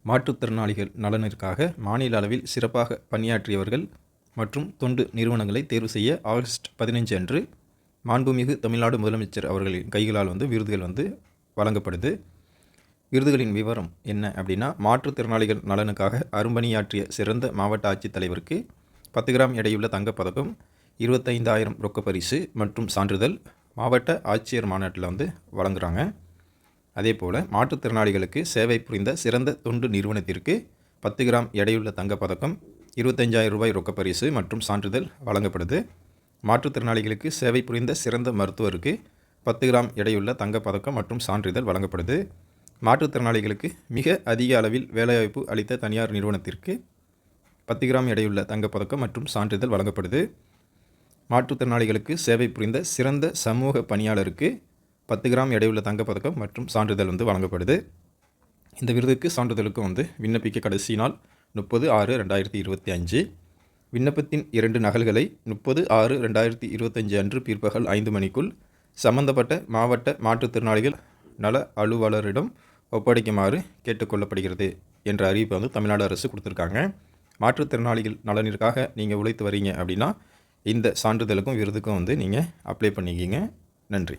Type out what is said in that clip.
மாற்றுத்திறனாளிகள் நலனிற்காக மாநில அளவில் சிறப்பாக பணியாற்றியவர்கள் மற்றும் தொண்டு நிறுவனங்களை தேர்வு செய்ய ஆகஸ்ட் 15 அன்று மாண்புமிகு தமிழ்நாடு முதலமைச்சர் அவர்களின் கைகளால் விருதுகள் வழங்கப்படுது. விருதுகளின் விவரம் என்ன அப்படின்னா, மாற்றுத்திறனாளிகள் நலனுக்காக அரும்பணியாற்றிய சிறந்த மாவட்ட ஆட்சித்தலைவருக்கு 10 கிராம் எடையுள்ள தங்கப்பதக்கம், 25,000 ரொக்க பரிசு மற்றும் சான்றிதழ் மாவட்ட ஆட்சியர் மாநாட்டில் வழங்குகிறாங்க. அதேபோல் மாற்றுத்திறனாளிகளுக்கு சேவை புரிந்த சிறந்த தொண்டு நிறுவனத்திற்கு 10 கிராம் எடையுள்ள தங்கப்பதக்கம், 25,000 ரூபாய் ரொக்க பரிசு மற்றும் சான்றிதழ் வழங்கப்படுது. மாற்றுத்திறனாளிகளுக்கு சேவை புரிந்த சிறந்த மருத்துவருக்கு 10 கிராம் எடையுள்ள தங்கப்பதக்கம் மற்றும் சான்றிதழ் வழங்கப்படுது. மாற்றுத்திறனாளிகளுக்கு மிக அதிக அளவில் வேலைவாய்ப்பு அளித்த தனியார் நிறுவனத்திற்கு 10 கிராம் எடையுள்ள தங்கப்பதக்கம் மற்றும் சான்றிதழ் வழங்கப்படுது. மாற்றுத்திறனாளிகளுக்கு சேவை புரிந்த சிறந்த சமூக பணியாளருக்கு 10 கிராம் எடையுள்ள தங்கப்பதக்கம் மற்றும் சான்றிதழ் வழங்கப்படுது. இந்த விருதுக்கு சான்றிதழுக்கும் விண்ணப்பிக்க கடைசி நாள் 30/6/2025. விண்ணப்பத்தின் 2 நகல்களை 30/6/2025 அன்று பிற்பகல் 5 மணிக்குள் சம்பந்தப்பட்ட மாவட்ட மாற்றுத்திறனாளிகள் நல அலுவலரிடம் ஒப்படைக்குமாறு கேட்டுக்கொள்ளப்படுகிறது என்ற அறிவிப்பை தமிழ்நாடு அரசு கொடுத்துருக்காங்க. மாற்றுத்திறனாளிகள் நலனிற்காக நீங்கள் உழைத்து வரீங்க அப்படின்னா இந்த சான்றிதழுக்கும் விருதுக்கும் நீங்கள் அப்ளை பண்ணிக்கிங்க. நன்றி.